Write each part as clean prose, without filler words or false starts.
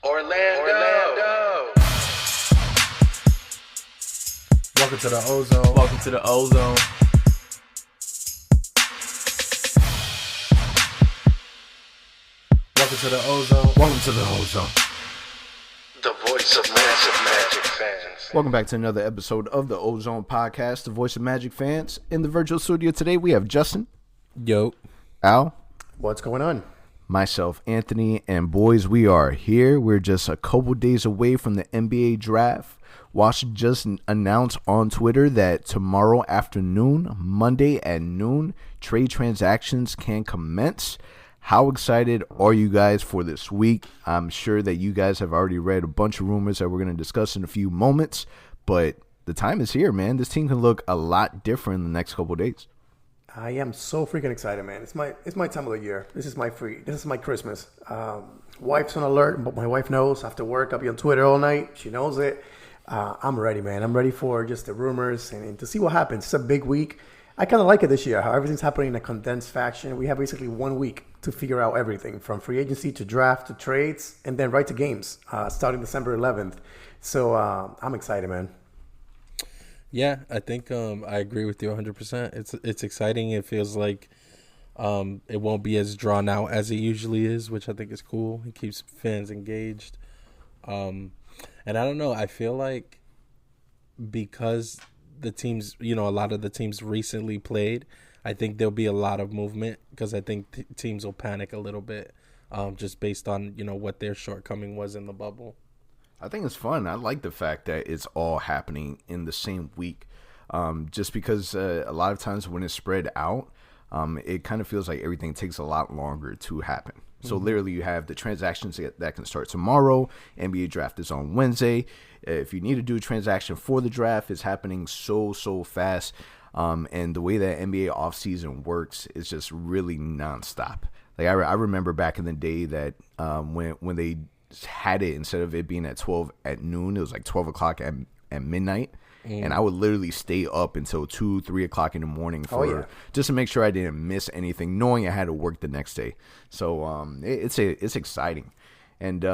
Orlando. Welcome to the OZone. Welcome to the OZone. Welcome to the OZone. Welcome to the OZone. The voice of Magic fans. Welcome back to another episode of the OZone podcast, the voice of Magic fans. In the virtual studio today, we have Justin. Yo. Al. What's going on? Myself, Anthony, and boys, we are here. We're just a couple days away from the NBA draft. Washington just announced on Twitter that tomorrow afternoon, Monday at noon, trade transactions can commence. How excited are you guys for this week? I'm sure that you guys have already read a bunch of rumors that we're going to discuss in a few moments, but the time is here, man. This team can look a lot different in the next couple of days. I am so freaking excited, man. It's my time of the year. This is my Christmas. Wife's on alert, but my wife knows. After work, I'll be on Twitter all night. She knows it. I'm ready, man. I'm ready for just the rumors and to see what happens. It's a big week. I kind of like it this year, how everything's happening in a condensed fashion. We have basically 1 week to figure out everything, from free agency to draft to trades, and then right to games, starting December 11th. So I'm excited, man. Yeah, I think I agree with you 100%. It's exciting. It feels like it won't be as drawn out as it usually is, which I think is cool. It keeps fans engaged. And I don't know. I feel like because the teams, a lot of the teams recently played, I think there'll be a lot of movement because I think teams will panic a little bit just based on, what their shortcoming was in the bubble. I think it's fun. I like the fact that it's all happening in the same week, just because a lot of times when it's spread out, it kind of feels like everything takes a lot longer to happen. So literally you have the transactions that can start tomorrow. NBA draft is on Wednesday. If you need to do a transaction for the draft, it's happening so fast. And the way that NBA offseason works is just really nonstop. Like I remember back in the day that when they had it, instead of it being at 12 at noon, it was like 12 o'clock at midnight. And I would literally stay up until 2-3 o'clock in the morning just to make sure I didn't miss anything, knowing I had to work the next day. So it's exciting. And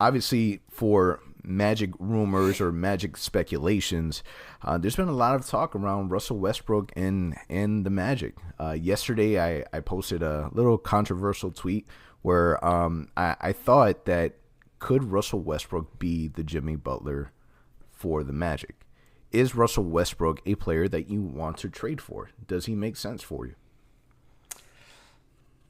obviously for Magic rumors or Magic speculations, there's been a lot of talk around Russell Westbrook and the Magic. Yesterday I posted a little controversial tweet where I thought that could Russell Westbrook be the Jimmy Butler for the Magic? Is Russell Westbrook a player that you want to trade for? Does he make sense for you?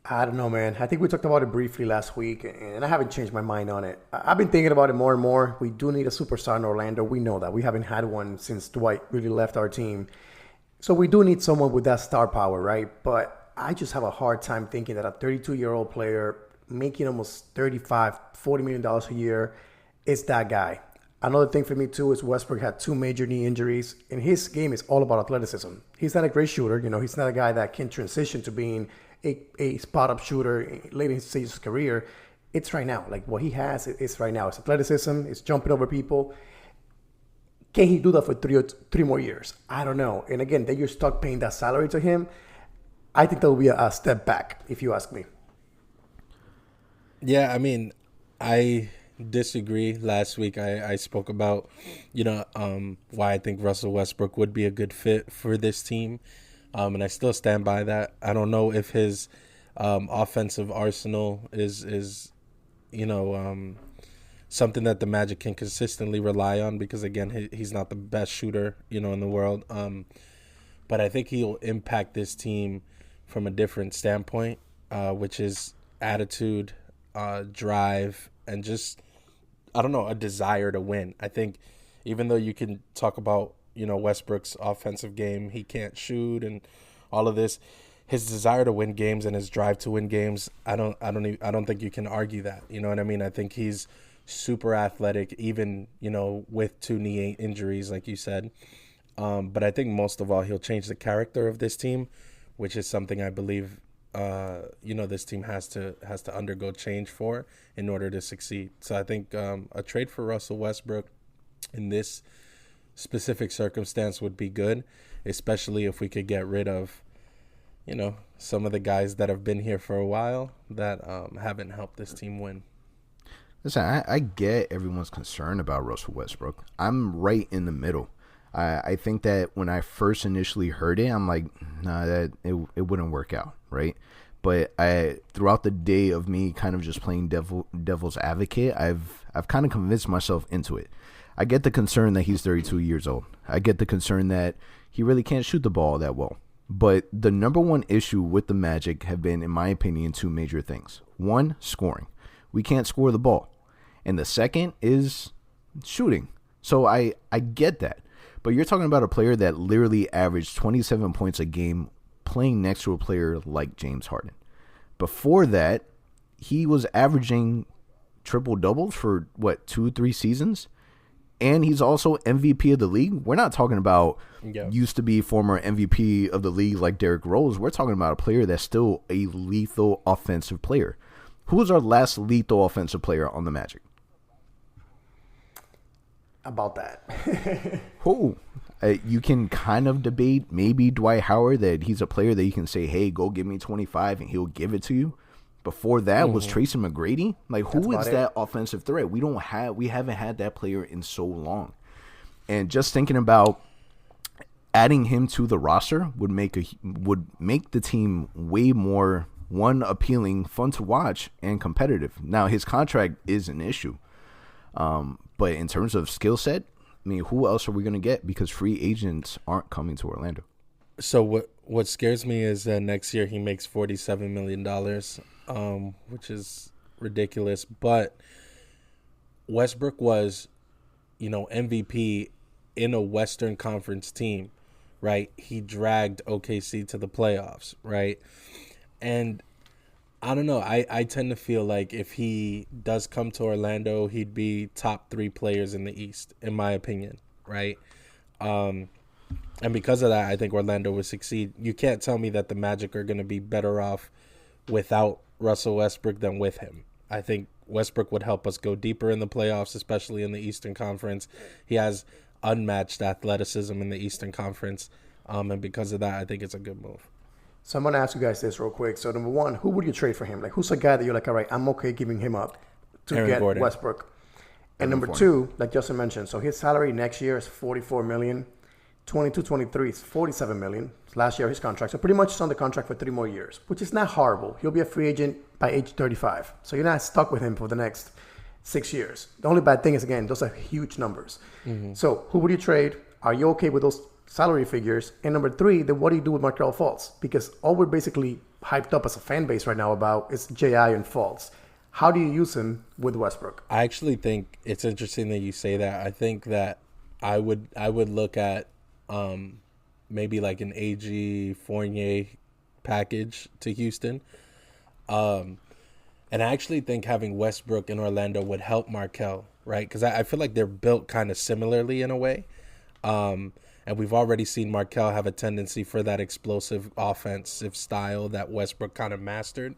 I don't know, man. I think we talked about it briefly last week, and I haven't changed my mind on it. I've been thinking about it more and more. We do need a superstar in Orlando. We know that. We haven't had one since Dwight really left our team. So we do need someone with that star power, right? But I just have a hard time thinking that a 32-year-old player making almost $35, $40 million a year is that guy. Another thing for me, too, is Westbrook had 2 major knee injuries, and his game is all about athleticism. He's not a great shooter. He's not a guy that can transition to being a spot-up shooter late in his stage of his career. It's right now. Like, what he has is right now. It's athleticism. It's jumping over people. Can he do that for three more years? I don't know. And again, then you're stuck paying that salary to him. I think that will be a step back, if you ask me. Yeah, I mean, I disagree. Last week I spoke about, why I think Russell Westbrook would be a good fit for this team. And I still stand by that. I don't know if his offensive arsenal is something that the Magic can consistently rely on because, again, he's not the best shooter, in the world. But I think he'll impact this team from a different standpoint, which is attitude, drive, and just, I don't know, a desire to win. I think even though you can talk about, Westbrook's offensive game, he can't shoot and all of this, his desire to win games and his drive to win games, I don't think you can argue that. You know what I mean? I think he's super athletic, even, with 2 knee injuries, like you said. But I think most of all, he'll change the character of this team, which is something I believe this team has to undergo change for in order to succeed. So I think a trade for Russell Westbrook in this specific circumstance would be good, especially if we could get rid of, some of the guys that have been here for a while that haven't helped this team win. Listen, I get everyone's concern about Russell Westbrook. I'm right in the middle. I think that when I first initially heard it, I'm like, nah, that it wouldn't work out, right? But throughout the day of me kind of just playing devil's advocate, I've kind of convinced myself into it. I get the concern that he's 32 years old. I get the concern that he really can't shoot the ball that well. But the number one issue with the Magic have been, in my opinion, two major things. One, scoring. We can't score the ball. And the second is shooting. So I get that. But you're talking about a player that literally averaged 27 points a game playing next to a player like James Harden. Before that, he was averaging triple-doubles for, 2-3 seasons? And he's also MVP of the league. We're not talking about used to be former MVP of the league like Derrick Rose. We're talking about a player that's still a lethal offensive player. Who was our last lethal offensive player on the Magic? About that. Who? You can kind of debate maybe Dwight Howard, that he's a player that you can say, hey, go give me 25 and he'll give it to you. Before that was Tracy McGrady. Like, who is that offensive threat? We haven't had that player in so long. And just thinking about adding him to the roster would make the team way more, one, appealing, fun to watch, and competitive. Now, his contract is an issue. But in terms of skill set, I mean, who else are we going to get? Because free agents aren't coming to Orlando. So what scares me is that next year he makes $47 million, which is ridiculous. But Westbrook was, MVP in a Western Conference team, right? He dragged OKC to the playoffs, right? And I don't know. I tend to feel like if he does come to Orlando, he'd be top 3 players in the East, in my opinion, right? And because of that, I think Orlando would succeed. You can't tell me that the Magic are going to be better off without Russell Westbrook than with him. I think Westbrook would help us go deeper in the playoffs, especially in the Eastern Conference. He has unmatched athleticism in the Eastern Conference, and because of that, I think it's a good move. So I'm going to ask you guys this real quick. So number one, who would you trade for him? Like, who's a guy that you're like, all right, I'm okay giving him up to Aaron get Gordon. Westbrook? And Aaron number Gordon. two, like Justin mentioned, so his salary next year is $44 million. 22-23 is $47 million. Last year, his contract. So pretty much he's on the contract for 3 more years, which is not horrible. He'll be a free agent by age 35. So you're not stuck with him for the next 6 years. The only bad thing is, again, those are huge numbers. So who would you trade? Are you okay with those salary figures? And number 3, then what do you do with Markelle Fultz? Because all we're basically hyped up as a fan base right now about is J.I. and Fultz. How do you use him with Westbrook? I actually think it's interesting that you say that. I think that I would look at maybe like an AG Fournier package to Houston. And I actually think having Westbrook in Orlando would help Markelle, right? Because I feel like they're built kind of similarly in a way. And we've already seen Markelle have a tendency for that explosive offensive style that Westbrook kind of mastered.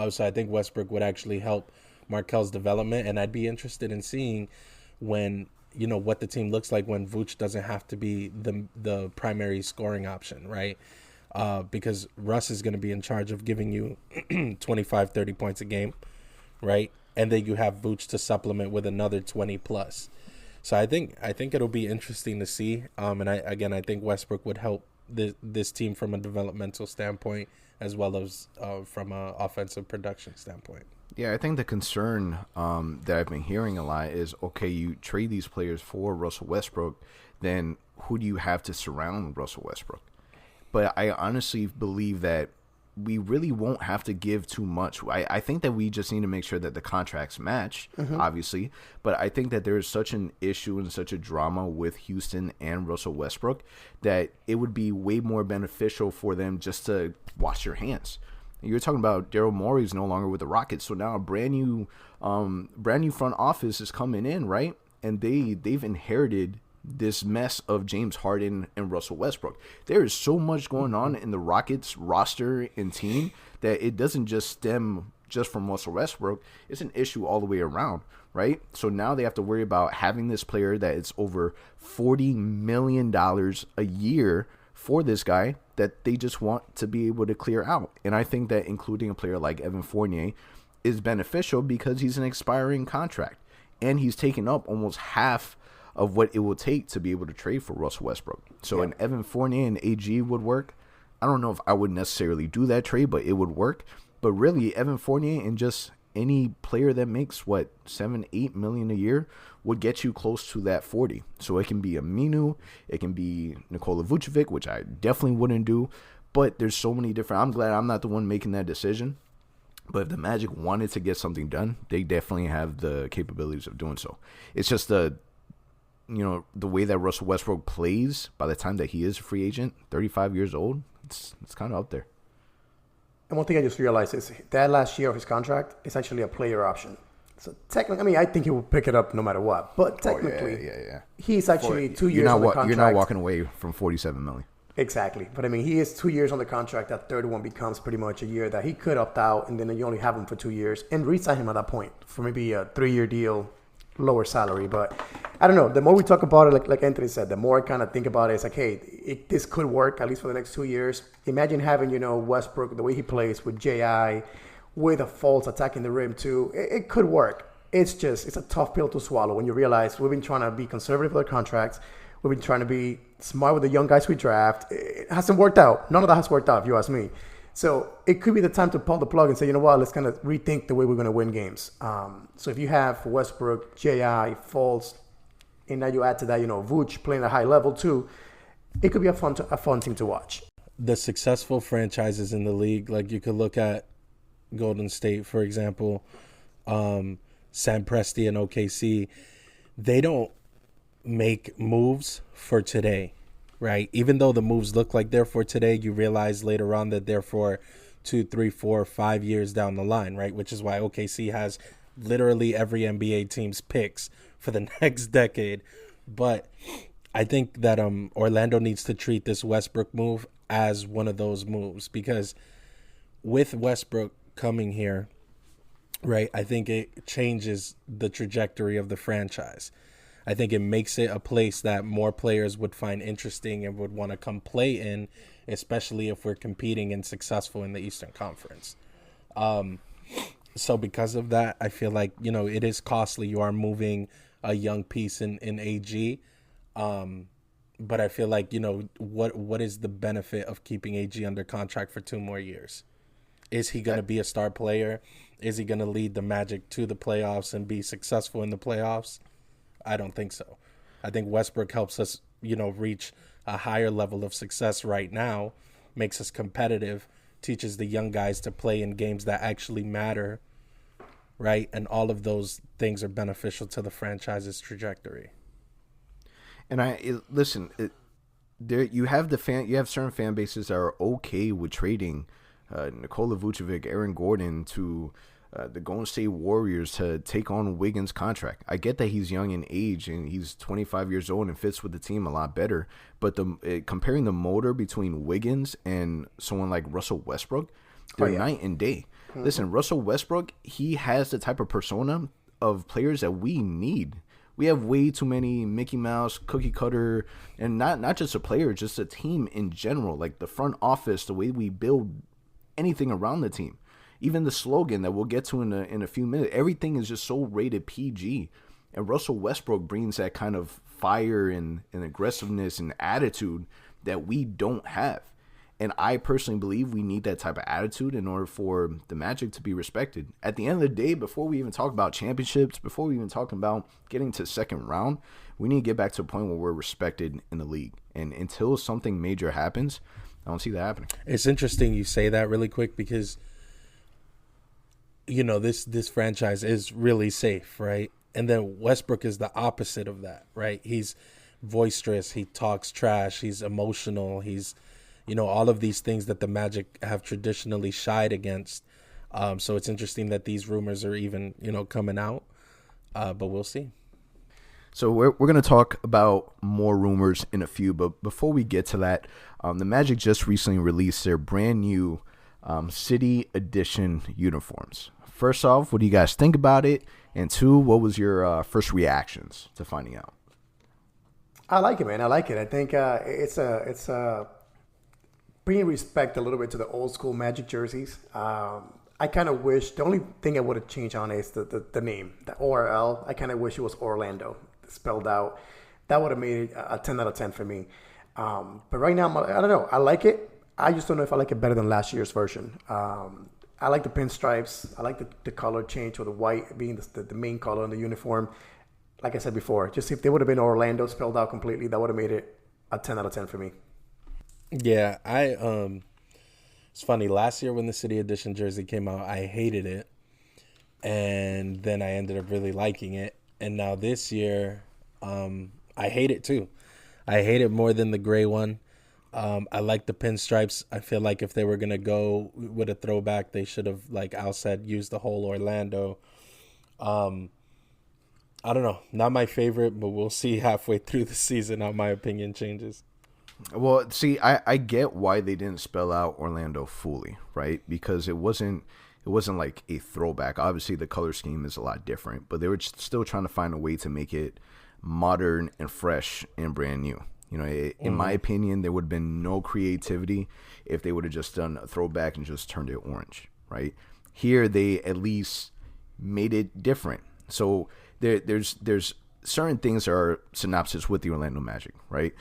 So I think Westbrook would actually help Markelle's development. And I'd be interested in seeing when, what the team looks like when Vooch doesn't have to be the primary scoring option, right? Because Russ is going to be in charge of giving you 25, 30 points a game, right? And then you have Vooch to supplement with another 20 plus. So I think it'll be interesting to see. And I think Westbrook would help this team from a developmental standpoint as well as from an offensive production standpoint. Yeah, I think the concern that I've been hearing a lot is, okay, you trade these players for Russell Westbrook, then who do you have to surround Russell Westbrook? But I honestly believe that we really won't have to give too much. I think that we just need to make sure that the contracts match, obviously. But I think that there is such an issue and such a drama with Houston and Russell Westbrook that it would be way more beneficial for them just to wash your hands. You're talking about Daryl Morey's no longer with the Rockets, so now a brand new front office is coming in, right? And they've inherited this mess of James Harden and Russell Westbrook. There is so much going on in the Rockets roster and team that it doesn't just stem just from Russell Westbrook. It's an issue all the way around, right? So now they have to worry about having this player that is over $40 million a year for this guy that they just want to be able to clear out. And I think that including a player like Evan Fournier is beneficial because he's an expiring contract. And he's taken up almost half of what it will take to be able to trade for Russell Westbrook. So an Evan Fournier and AG would work. I don't know if I would necessarily do that trade, but it would work. But really, Evan Fournier and just any player that makes, 7-8 million a year would get you close to that 40. So it can be Aminu, it can be Nikola Vucevic, which I definitely wouldn't do. But there's so many different. I'm glad I'm not the one making that decision. But if the Magic wanted to get something done, they definitely have the capabilities of doing so. It's just the way that Russell Westbrook plays by the time that he is a free agent, 35 years old, it's kind of up there. And one thing I just realized is that last year of his contract is actually a player option. So technically, I think he will pick it up no matter what. But technically, he's actually 2 years on the contract. You're not walking away from $47 million. Exactly. But, he is 2 years on the contract. That third one becomes pretty much a year that he could opt out, and then you only have him for 2 years and re-sign him at that point for maybe a 3-year deal, lower salary. But I don't know. The more we talk about it, like Anthony said, the more I kind of think about it, it's like, hey, this could work at least for the next 2 years. Imagine having, Westbrook, the way he plays with J.I., with a Fultz attacking the rim too. It could work. It's a tough pill to swallow when you realize we've been trying to be conservative with our contracts. We've been trying to be smart with the young guys we draft. It hasn't worked out. None of that has worked out, if you ask me. So it could be the time to pull the plug and say, you know what, let's kind of rethink the way we're going to win games. So if you have Westbrook, J.I., Fultz, and now you add to that, Vooch playing at a high level too, it could be a fun team to watch. The successful franchises in the league, like you could look at Golden State, for example, Sam Presti and OKC, they don't make moves for today, right? Even though the moves look like they're for today, you realize later on that they're for 2, 3, 4, 5 years down the line, right? Which is why OKC has literally every NBA team's picks for the next decade. But I think that Orlando needs to treat this Westbrook move as one of those moves, because with Westbrook coming here, right, I think it changes the trajectory of the franchise. I think it makes it a place that more players would find interesting and would want to come play in, especially if we're competing and successful in the Eastern Conference. So because of that, I feel like, it is costly. You are moving a young piece in AG. But I feel like, what is the benefit of keeping AG under contract for 2 more years? Is he going to be a star player? Is he going to lead the Magic to the playoffs and be successful in the playoffs? I don't think so. I think Westbrook helps us, reach a higher level of success right now, makes us competitive, teaches the young guys to play in games that actually matter, right? And all of those things are beneficial to the franchise's trajectory. And you have certain fan bases that are okay with trading Nikola Vucevic, Aaron Gordon to the Golden State Warriors to take on Wiggins' contract. I get that he's young in age and he's 25 years old and fits with the team a lot better. But comparing the motor between Wiggins and someone like Russell Westbrook, they're night and day. Mm-hmm. Listen, Russell Westbrook, he has the type of persona of players that we need. We have way too many Mickey Mouse, cookie cutter, and not just a player, just a team in general. Like the front office, the way we build anything around the team. Even the slogan that we'll get to in a few minutes, everything is just so rated PG. And Russell Westbrook brings that kind of fire and aggressiveness and attitude that we don't have. And I personally believe we need that type of attitude in order for the Magic to be respected. At the end of the day, before we even talk about championships, before we even talk about getting to the second round, we need to get back to a point where we're respected in the league. And until something major happens, I don't see that happening. It's interesting you say that really quick because, this franchise is really safe, right? And then Westbrook is the opposite of that, right? He's boisterous. He talks trash. He's emotional. He's, all of these things that the Magic have traditionally shied against. So it's interesting that these rumors are even, coming out. But we'll see. So we're going to talk about more rumors in a few. But before we get to that, the Magic just recently released their brand new City Edition uniforms. First off, what do you guys think about it? And 2, what was your first reactions to finding out? I like it, man. I like it. I think it's bringing respect a little bit to the old school Magic jerseys. I kind of wish, the only thing I would have changed on it is the name, the ORL. I kind of wish it was Orlando, spelled out. That would have made it a 10 out of 10 for me. But right now, I don't know. I like it. I just don't know if I like it better than last year's version. I like the pinstripes. I like the color change, or the white being the main color in the uniform. Like I said before, just if they would have been Orlando spelled out completely, that would have made it a 10 out of 10 for me. Yeah, it's funny. Last year when the City Edition jersey came out, I hated it. And then I ended up really liking it. And now this year, I hate it too. I hate it more than the gray one. I like the pinstripes. I feel like if they were going to go with a throwback, they should have, like Al said, used the whole Orlando. I don't know. Not my favorite, but we'll see halfway through the season how my opinion changes. Well, see, I get why they didn't spell out Orlando fully, right? Because it wasn't like a throwback. Obviously, the color scheme is a lot different, but they were still trying to find a way to make it modern and fresh and brand new. You know, in my opinion, there would have been no creativity if they would have just done a throwback and just turned it orange, right? Here, they at least made it different. So there's certain things that are synopsis with the Orlando Magic, right?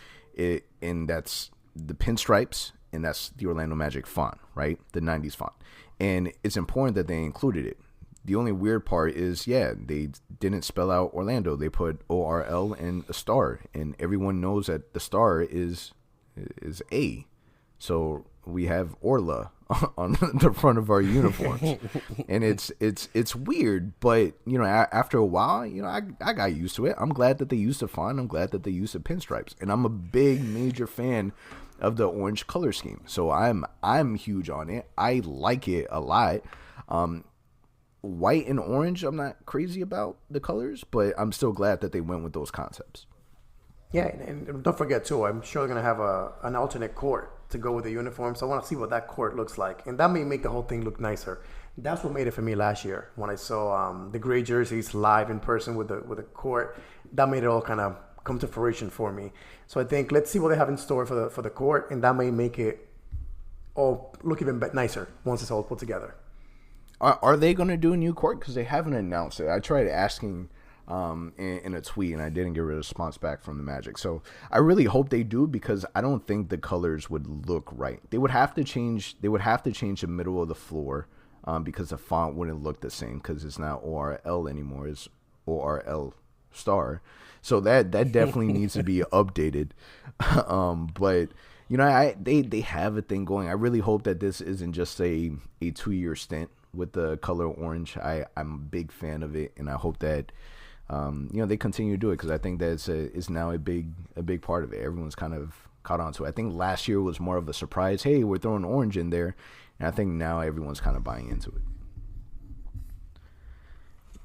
And that's the pinstripes, and that's the Orlando Magic font, right? The 90s font. And it's important that they included it. The only weird part is, they didn't spell out Orlando. They put ORL and a star, and everyone knows that the star is A. So we have Orla on the front of our uniforms, and it's weird. But you know, after a while, you know, I got used to it. I'm glad that they used the font. I'm glad that they used the pinstripes, and I'm a big major fan of the orange color scheme. So I'm huge on it. I like it a lot. White and orange, I'm not crazy about the colors, but I'm still glad that they went with those concepts. Yeah, and don't forget too, I'm sure they're gonna have an alternate court to go with the uniform. So I want to see what that court looks like, and that may make the whole thing look nicer. That's what made it for me last year when I saw the gray jerseys live in person with the court. That made it all kind of come to fruition for me. So I think let's see what they have in store for the court, and that may make it all look even nicer once it's all put together. Are they going to do a new court? Because they haven't announced it. I tried asking in a tweet, and I didn't get a response back from the Magic. So I really hope they do, because I don't think the colors would look right. They would have to change. They would have to change the middle of the floor because the font wouldn't look the same, because it's not ORL anymore. It's ORL star. So that definitely needs to be updated. But you know, they have a thing going. I really hope that this isn't just a 2-year stint with the color orange. I'm a big fan of it, and I hope that you know, they continue to do it, because I think that it's now a big part of it. Everyone's kind of caught on to it. I think last year was more of a surprise. Hey, we're throwing orange in there, and I think now everyone's kind of buying into it.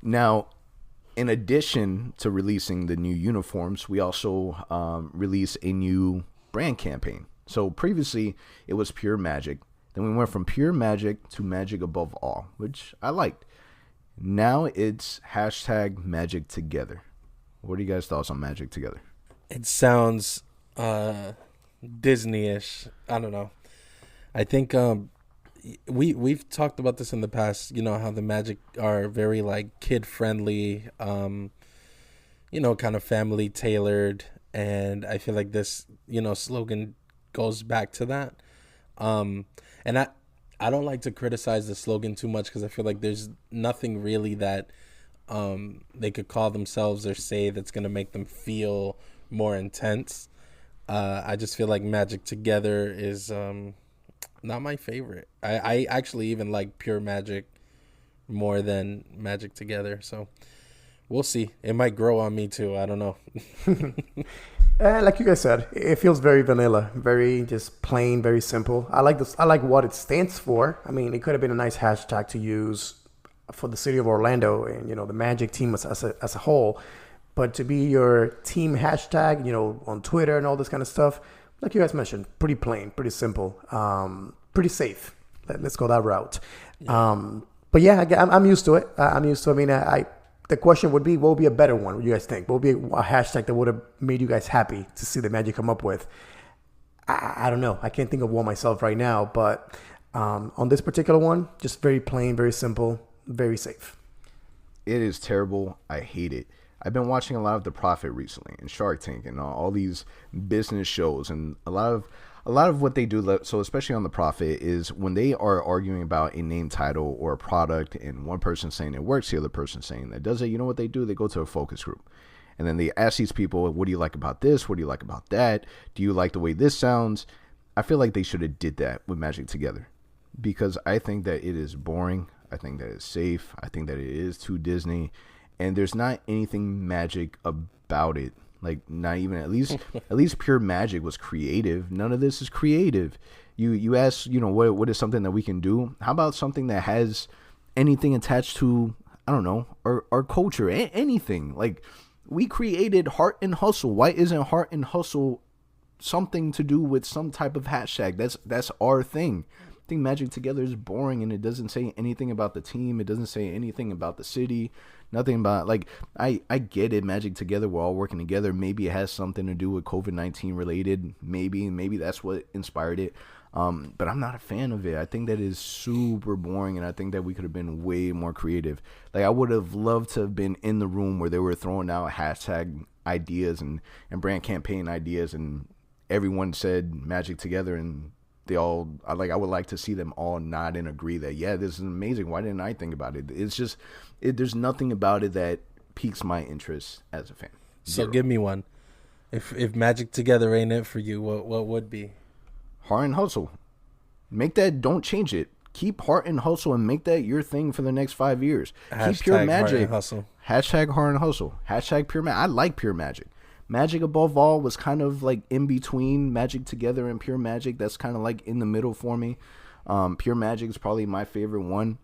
Now, in addition to releasing the new uniforms, we also released a new brand campaign. So previously, it was Pure Magic. Then we went from Pure Magic to Magic Above All, which I liked. Now it's hashtag Magic Together. What are you guys' thoughts on Magic Together? It sounds Disney-ish. I don't know. I think we've talked about this in the past. You know how the Magic are very like kid friendly, you know, kind of family tailored, and I feel like this, you know, slogan goes back to that. And I don't like to criticize the slogan too much, because I feel like there's nothing really that they could call themselves or say that's going to make them feel more intense. I just feel like Magic Together is not my favorite. I actually even like Pure Magic more than Magic Together. So we'll see. It might grow on me too. I don't know. Like you guys said, it feels very vanilla, very just plain, very simple. I like this. I like what it stands for. I mean, it could have been a nice hashtag to use for the city of Orlando and, you know, the Magic team as a whole. But to be your team hashtag, you know, on Twitter and all this kind of stuff, like you guys mentioned, pretty plain, pretty simple, pretty safe. Let's go that route. Yeah. But yeah, I'm used to it. I'm used to it. I mean, the question would be, what would be a better one? What do you guys think? What would be a hashtag that would have made you guys happy to see the Magic come up with? I don't know. I can't think of one myself right now, but On this particular one, just very plain, very simple, very safe. It is terrible. I hate it. I've been watching a lot of The Profit recently and Shark Tank and all these business shows, and a lot of what they do. So especially on The Profit is when they are arguing about a name title or a product, and one person saying it works, the other person saying that does it. You know what they do? They go to a focus group, and then they ask these people, "What do you like about this? What do you like about that? Do you like the way this sounds?" I feel like they should have did that with Magic Together, because I think that it is boring. I think that it's safe. I think that it is too Disney. And there's not anything magic about it. Like, not even, at least Pure Magic was creative. None of this is creative. You ask, what is something that we can do? How about something that has anything attached to, I don't know, our culture, anything. Like, we created Heart and Hustle. Why isn't Heart and Hustle something to do with some type of hashtag? That's our thing. I think Magic Together is boring, and it doesn't say anything about the team. It doesn't say anything about the city. Nothing about, like, I get it, Magic Together, we're all working together. Maybe it has something to do with COVID-19 related. Maybe that's what inspired it. But I'm not a fan of it. I think that is super boring, and I think that we could have been way more creative. Like, I would have loved to have been in the room where they were throwing out hashtag ideas and brand campaign ideas, and everyone said Magic Together, and they all, I would like to see them all nod and agree that, yeah, this is amazing. Why didn't I think about it? It's just, there's nothing about it that piques my interest as a fan. So give me one. If Magic Together ain't it for you, what would be? Heart and Hustle. Make that, don't change it. Keep Heart and Hustle and make that your thing for the next 5 years. Keep Pure Magic. Heart and Hustle. Hashtag Heart and Hustle. Hashtag Pure Magic. I like Pure Magic. Magic Above All was kind of like in between Magic Together and Pure Magic. That's kind of like in the middle for me. Pure Magic is probably my favorite one.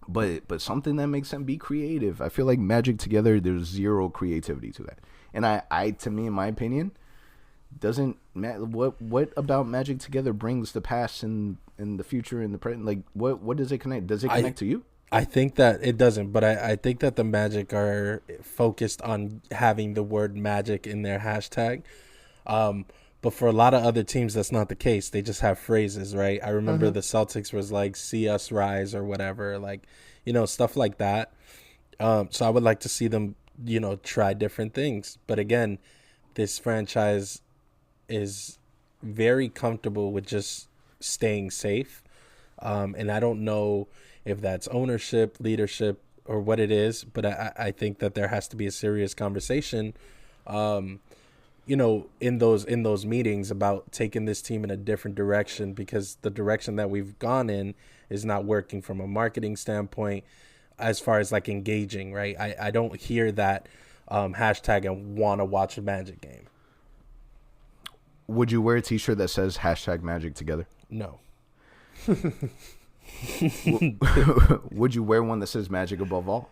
But something that makes them be creative. I feel like Magic Together, there's zero creativity to that. And I to me, in my opinion, doesn't matter what about Magic Together brings the past and the future and the present. Like, what does it connect? Does it connect to you? I think that it doesn't, but I think that the Magic are focused on having the word magic in their hashtag. But for a lot of other teams, that's not the case. They just have phrases, right? I remember the Celtics was like, "See us rise" or whatever, like, stuff like that. So I would like to see them, try different things. But again, this franchise is very comfortable with just staying safe. And I don't know if that's ownership, leadership, or what it is, but I think that there has to be a serious conversation, in those meetings about taking this team in a different direction, because the direction that we've gone in is not working from a marketing standpoint as far as like engaging, right? I don't hear that hashtag and want to watch a Magic game. Would you wear a t-shirt that says hashtag Magic Together? No. Would you wear one that says Magic Above All?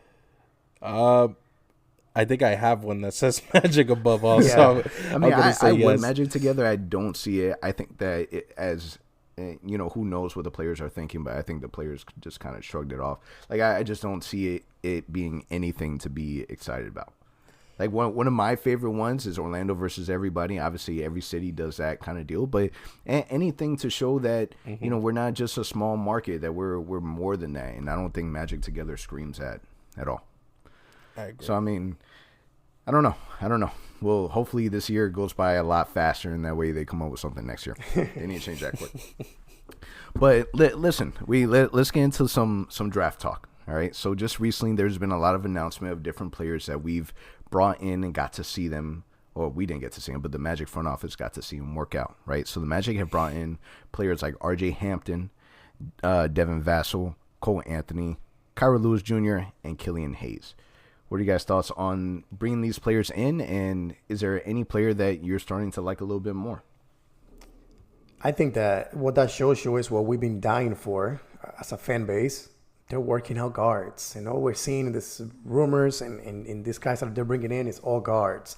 I think I have one that says Magic Above All. Yeah. So I mean, I yes. would Magic Together. I don't see it. I think that it, as who knows what the players are thinking, but I think the players just kind of shrugged it off. Like, I just don't see it being anything to be excited about. Like, one of my favorite ones is Orlando versus everybody. Obviously, every city does that kind of deal. But anything to show that, we're not just a small market, that we're more than that. And I don't think Magic Together screams that at all. I agree. So, I mean, I don't know. Well, hopefully this year goes by a lot faster, and that way they come up with something next year. They need to change that quick. But listen, let's get into some draft talk. All right. So just recently, there's been a lot of announcement of different players that we've brought in and got to see them, or we didn't get to see them, but the Magic front office got to see them work out, right? So the Magic have brought in players like R.J. Hampton, Devin Vassell, Cole Anthony, Kyra Lewis Jr., and Killian Hayes. What are you guys' thoughts on bringing these players in, and is there any player that you're starting to like a little bit more? I think that what that shows you is what we've been dying for as a fan base. They're working out guards. We're seeing this rumors and these guys that they're bringing in is all guards.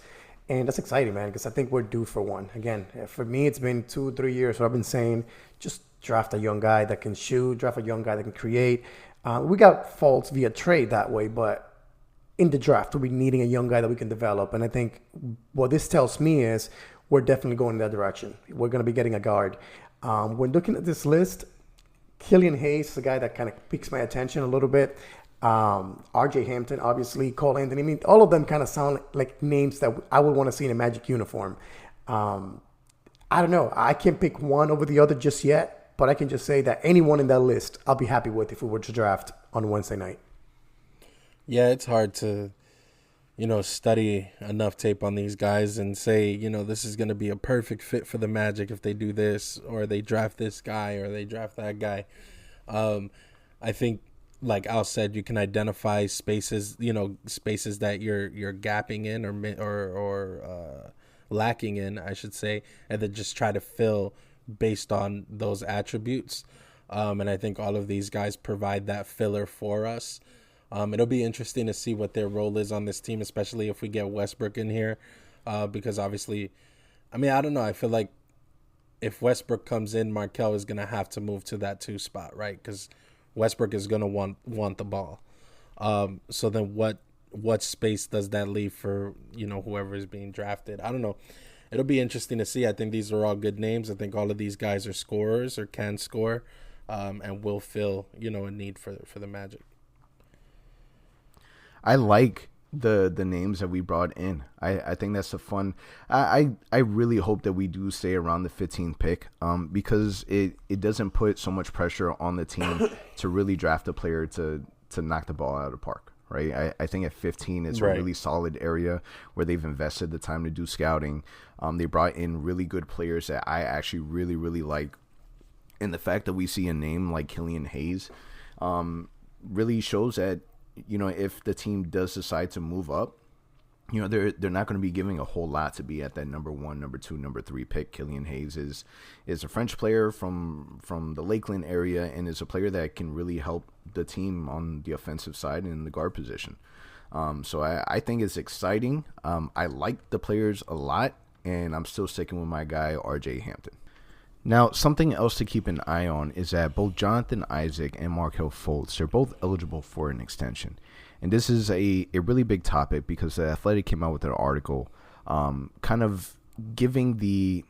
And that's exciting, man, because I think we're due for one. Again, for me, it's been 2-3 years where I've been saying, just draft a young guy that can shoot, draft a young guy that can create. We got Fultz via trade that way, but in the draft, we'll be needing a young guy that we can develop. And I think what this tells me is we're definitely going in that direction. We're going to be getting a guard. When looking at this list, Killian Hayes is a guy that kind of piques my attention a little bit. RJ Hampton, obviously, Cole Anthony. I mean, all of them kind of sound like names that I would want to see in a Magic uniform. I don't know. I can't pick one over the other just yet, but I can just say that anyone in that list I'll be happy with if we were to draft on Wednesday night. Yeah, it's hard to, study enough tape on these guys and say, this is going to be a perfect fit for the Magic if they do this, or they draft this guy, or they draft that guy. I think, like Al said, you can identify spaces that you're gapping in or lacking in, I should say, and then just try to fill based on those attributes. And I think all of these guys provide that filler for us. It'll be interesting to see what their role is on this team, especially if we get Westbrook in here, because obviously, I don't know. I feel like if Westbrook comes in, Markelle is going to have to move to that 2 spot, right? Because Westbrook is going to want the ball. So then what space does that leave for, whoever is being drafted? I don't know. It'll be interesting to see. I think these are all good names. I think all of these guys are scorers or can score, and will fill, a need for the Magic. I like the names that we brought in. I think that's a fun. I really hope that we do stay around the 15th pick, because it doesn't put so much pressure on the team to really draft a player to knock the ball out of the park, right? I think at 15 it's a really solid area where they've invested the time to do scouting. They brought in really good players that I actually really, really like. And the fact that we see a name like Killian Hayes really shows that, if the team does decide to move up, they're not going to be giving a whole lot to be at that number 1, number 2, number 3 pick. Killian Hayes is a French player from the Lakeland area, and is a player that can really help the team on the offensive side in the guard position. So I think it's exciting. I like the players a lot, and I'm still sticking with my guy, RJ Hampton. Now, something else to keep an eye on is that both Jonathan Isaac and Markelle Fultz are both eligible for an extension. And this is a really big topic because The Athletic came out with an article kind of giving the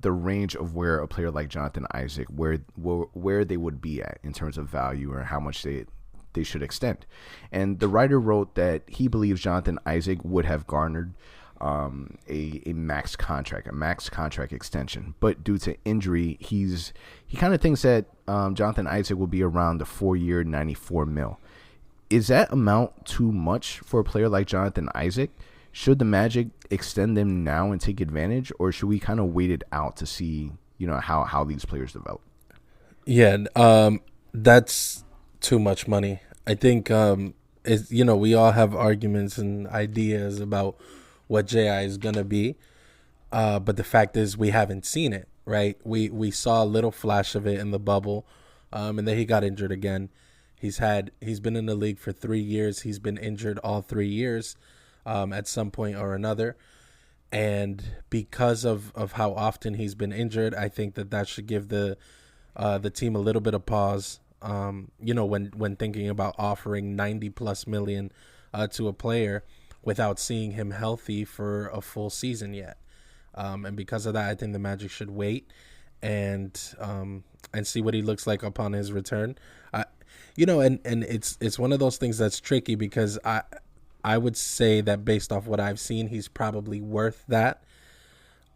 range of where a player like Jonathan Isaac, where they would be at in terms of value or how much they should extend. And the writer wrote that he believes Jonathan Isaac would have garnered a max contract extension, but due to injury, he kind of thinks that Jonathan Isaac will be around the 4-year $94 million. Is that amount too much for a player like Jonathan Isaac? Should the Magic extend them now and take advantage, or should we kind of wait it out to see how these players develop? Yeah, that's too much money. I think we all have arguments and ideas about what J.I. is going to be. But the fact is we haven't seen it, right? We saw a little flash of it in the bubble, and then he got injured again. He's been in the league for 3 years. He's been injured all 3 years at some point or another. And because of how often he's been injured, I think that should give the team a little bit of pause, when thinking about offering $90+ million to a player without seeing him healthy for a full season yet. And because of that, I think the Magic should wait and see what he looks like upon his return. And it's one of those things that's tricky because I would say that based off what I've seen, he's probably worth that.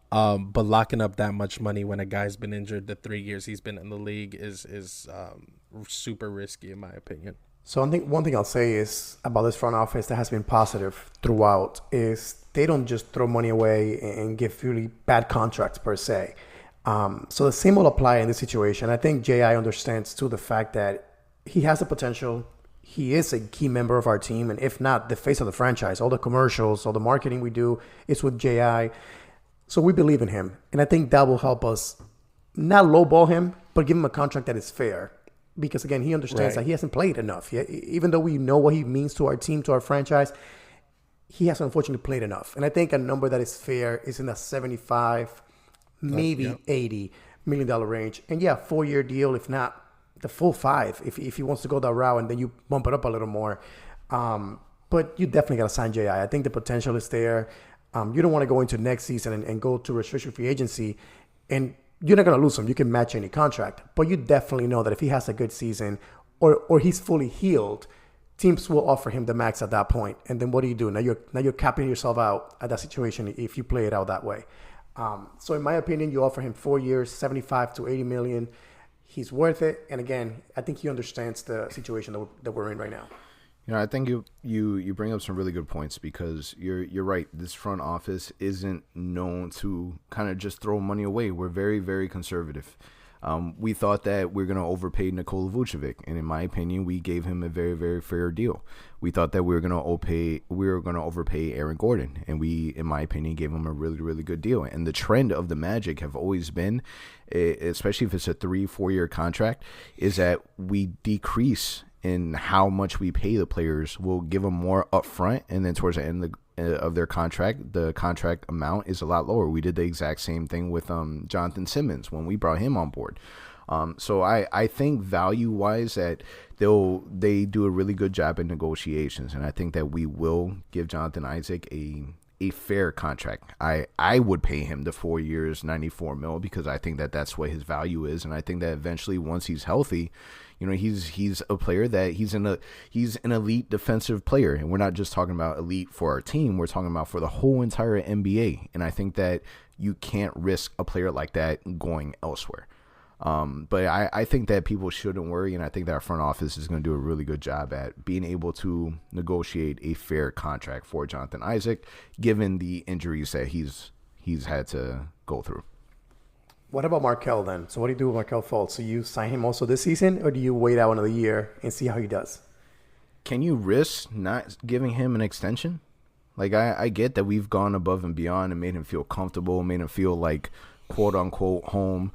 But locking up that much money when a guy's been injured the 3 years he's been in the league is super risky, in my opinion. So I think one thing I'll say is about this front office that has been positive throughout is they don't just throw money away and give really bad contracts per se. So the same will apply in this situation. I think J.I. understands too the fact that he has the potential. He is a key member of our team, and if not, the face of the franchise. All the commercials, all the marketing we do is with J.I. So we believe in him, and I think that will help us not lowball him, but give him a contract that is fair. Because, again, he understands that he hasn't played enough. Even though we know what he means to our team, to our franchise, he hasn't unfortunately played enough. And I think a number that is fair is in the 75, maybe $80 million range. And, 4-year deal, if not the full 5, if he wants to go that route, and then you bump it up a little more. But you definitely got to sign J.I. I think the potential is there. You don't want to go into next season and go to restricted free agency and you're not going to lose him. You can match any contract. But you definitely know that if he has a good season or he's fully healed, teams will offer him the max at that point. And then what do? Now you're capping yourself out at that situation if you play it out that way. So in my opinion, you offer him 4 years, 75 to 80 million. He's worth it. And again, I think he understands the situation that we're in right now. You know, I think you bring up some really good points because you're right. This front office isn't known to kind of just throw money away. We're very, very conservative. We thought that we're going to overpay Nikola Vucevic, and in my opinion, we gave him a very, very fair deal. We thought that we were going to overpay Aaron Gordon, and we, in my opinion, gave him a really, really good deal. And the trend of the Magic have always been, especially if it's a 3-4 year contract, is that we decrease in how much we pay the players. We'll give them more upfront, and then towards the end of their contract, the contract amount is a lot lower. We did the exact same thing with Jonathan Simmons when we brought him on board. So I think value-wise that they do a really good job in negotiations, and I think that we will give Jonathan Isaac a fair contract. I would pay him the 4 years, $94 million, because I think that that's what his value is, and I think that eventually once he's healthy, you know, he's a player that he's an elite defensive player, and we're not just talking about elite for our team. We're talking about for the whole entire NBA, and I think that you can't risk a player like that going elsewhere. But I think that people shouldn't worry, and I think that our front office is going to do a really good job at being able to negotiate a fair contract for Jonathan Isaac, given the injuries that he's had to go through. What about Markelle then? So what do you do with Markelle Fultz? So you sign him also this season, or do you wait out another year and see how he does? Can you risk not giving him an extension? Like, I get that we've gone above and beyond and made him feel comfortable, made him feel like, quote-unquote, home.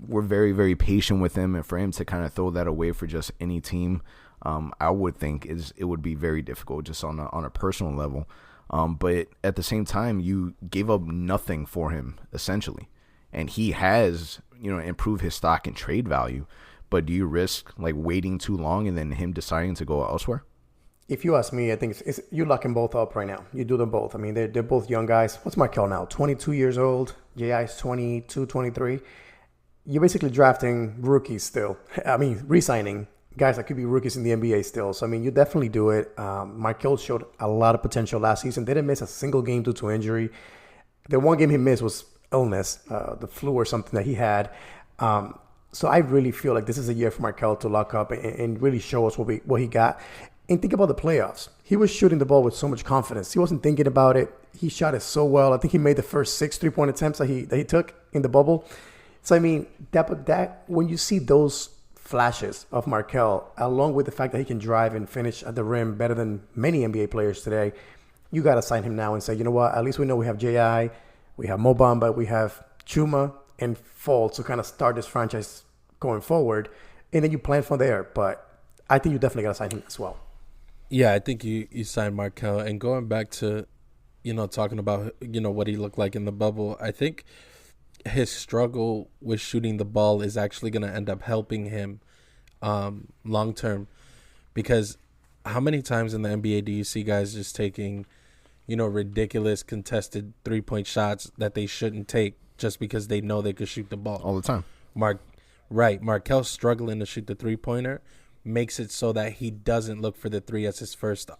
We're very, very patient with him, and for him to kind of throw that away for just any team, I would think it would be very difficult just on a personal level. But at the same time, you gave up nothing for him, essentially. And he has, you know, improved his stock and trade value. But do you risk like waiting too long and then him deciding to go elsewhere? If you ask me, I think it's you lock them both up right now. You do them both. I mean, they're both young guys. What's Markelle now? 22 years old. J.I. is 22, 23. You're basically drafting rookies still. I mean, re-signing guys that could be rookies in the NBA still. So, I mean, you definitely do it. Markelle showed a lot of potential last season. They didn't miss a single game due to injury. The one game he missed was illness, the flu or something that he had. So I really feel like this is a year for Markelle to lock up and really show us what he got. And think about the playoffs. He was shooting the ball with so much confidence. He wasn't thinking about it. He shot it so well. I think he made the first 6 3-point attempts that he took in the bubble. So, I mean, that when you see those flashes of Markelle, along with the fact that he can drive and finish at the rim better than many NBA players today, you got to sign him now and say, you know what, at least we know we have J.I., we have Mo Bamba, we have Chuma and Fultz to kind of start this franchise going forward. And then you plan from there. But I think you definitely got to sign him as well. Yeah, I think you signed Markelle. And going back to, you know, talking about, you know, what he looked like in the bubble, I think his struggle with shooting the ball is actually going to end up helping him long term. Because how many times in the NBA do you see guys just taking, you know, ridiculous contested 3-point shots that they shouldn't take just because they know they could shoot the ball? All the time. Markelle struggling to shoot the 3-pointer makes it so that he doesn't look for the 3 as his first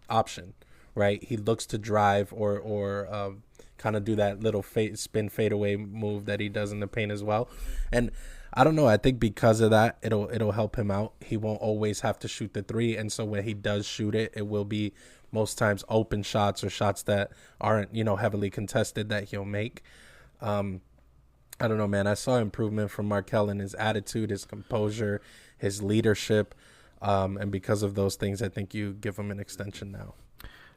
option, right? He looks to drive or kind of do that little spin fadeaway move that he does in the paint as well. And I don't know, I think because of that, it'll help him out. He won't always have to shoot the 3, and so when he does shoot it, it will be most times open shots or shots that aren't, you know, heavily contested that he'll make. I don't know, man. I saw improvement from Markelle in his attitude, his composure, his leadership. And because of those things, I think you give him an extension now.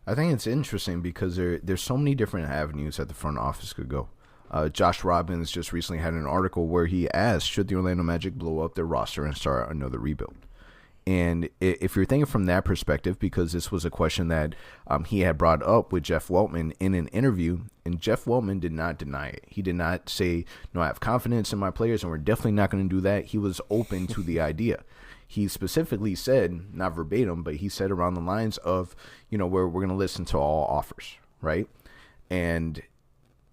I think it's interesting because there's so many different avenues that the front office could go. Josh Robbins just recently had an article where he asked, should the Orlando Magic blow up their roster and start another rebuild? And if you're thinking from that perspective, because this was a question that he had brought up with Jeff Weltman in an interview, and Jeff Weltman did not deny it. He did not say, no, I have confidence in my players, and we're definitely not going to do that. He was open to the idea. He specifically said, not verbatim, but he said around the lines of, you know, we're going to listen to all offers, right? And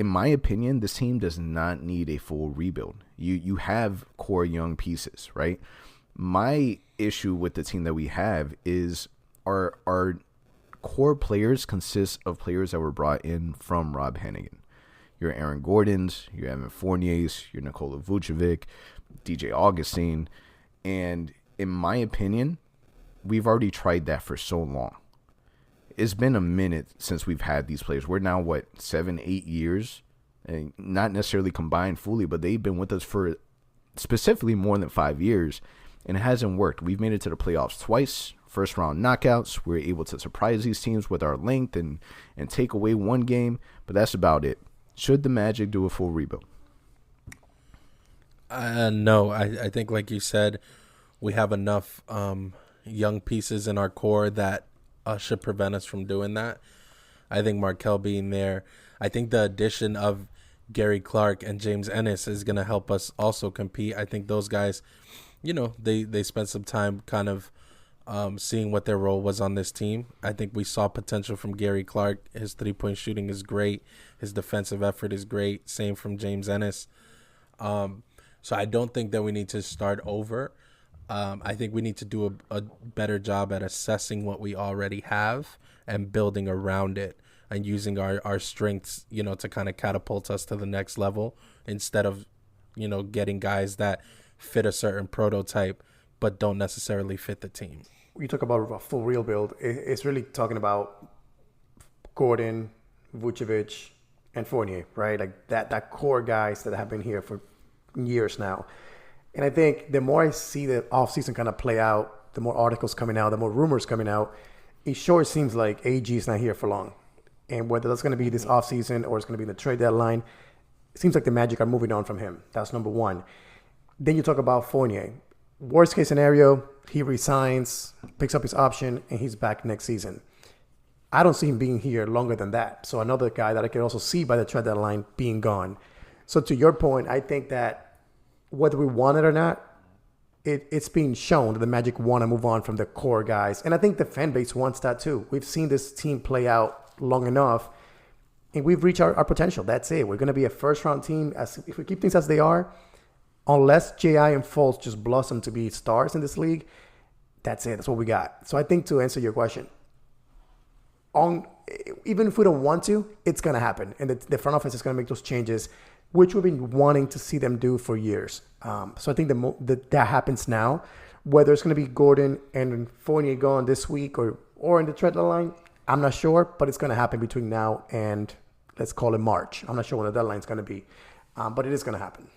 in my opinion, this team does not need a full rebuild. You have core young pieces, right? My issue with the team that we have is our core players consist of players that were brought in from Rob Hennigan. Your Aaron Gordons, your Evan Fourniers, your Nikola Vucevic, DJ Augustine. And in my opinion, we've already tried that for so long. It's been a minute since we've had these players. We're now, 7-8 years? And not necessarily combined fully, but they've been with us for specifically more than 5 years, and it hasn't worked. We've made it to the playoffs twice, first round knockouts. We're able to surprise these teams with our length and take away one game, but that's about it. Should the Magic do a full rebuild? No, I think, like you said, we have enough young pieces in our core that should prevent us from doing that. I think Markelle being there, I think the addition of Gary Clark and James Ennis is going to help us also compete. I think those guys, they spent some time kind of seeing what their role was on this team. I think we saw potential from Gary Clark. His three-point shooting is great. His defensive effort is great. Same from James Ennis. So I don't think that we need to start over. I think we need to do a better job at assessing what we already have and building around it and using our strengths, to kind of catapult us to the next level instead of, getting guys that fit a certain prototype but don't necessarily fit the team. You talk about a full rebuild. It's really talking about Gordon, Vucevic, and Fournier, right? Like that core guys that have been here for years now. And I think the more I see the offseason kind of play out, the more articles coming out, the more rumors coming out, it sure seems like AG is not here for long. And whether that's going to be this offseason or it's going to be in the trade deadline, it seems like the Magic are moving on from him. That's number one. Then you talk about Fournier. Worst case scenario, he resigns, picks up his option, and he's back next season. I don't see him being here longer than that. So another guy that I can also see by the trade deadline being gone. So to your point, I think that whether we want it or not, it's being shown that the Magic want to move on from the core guys. And I think the fan base wants that too. We've seen this team play out long enough, and we've reached our potential. That's it. We're going to be a first-round team. If we keep things as they are, unless J.I. and Fultz just blossom to be stars in this league, that's it. That's what we got. So I think to answer your question, even if we don't want to, it's going to happen. And the front office is going to make those changes, which we've been wanting to see them do for years. So I think that happens now. Whether it's going to be Gordon and Fournier gone this week or in the trade deadline, I'm not sure, but it's going to happen between now and let's call it March. I'm not sure when the deadline is going to be, but it is going to happen.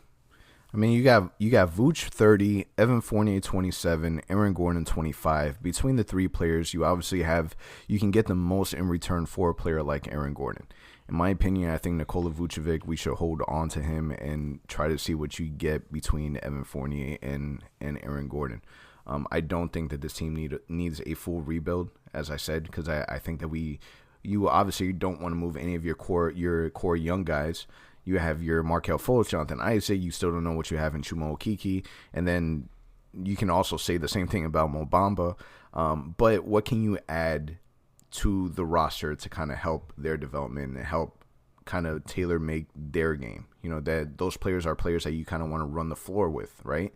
I mean, you got Vooch 30, Evan Fournier 27, Aaron Gordon 25. Between the three players, you can get the most in return for a player like Aaron Gordon. In my opinion, I think Nikola Vucevic, we should hold on to him and try to see what you get between Evan Fournier and Aaron Gordon. I don't think that this team needs a full rebuild, as I said, because I think that you obviously don't want to move any of your core young guys. You have your Markelle Fultz, Jonathan Isaac. You still don't know what you have in Chuma Okeke. And then you can also say the same thing about Mo Bamba. But what can you add to the roster to kind of help their development and help kind of tailor make their game? That those players are players that you kind of want to run the floor with, right?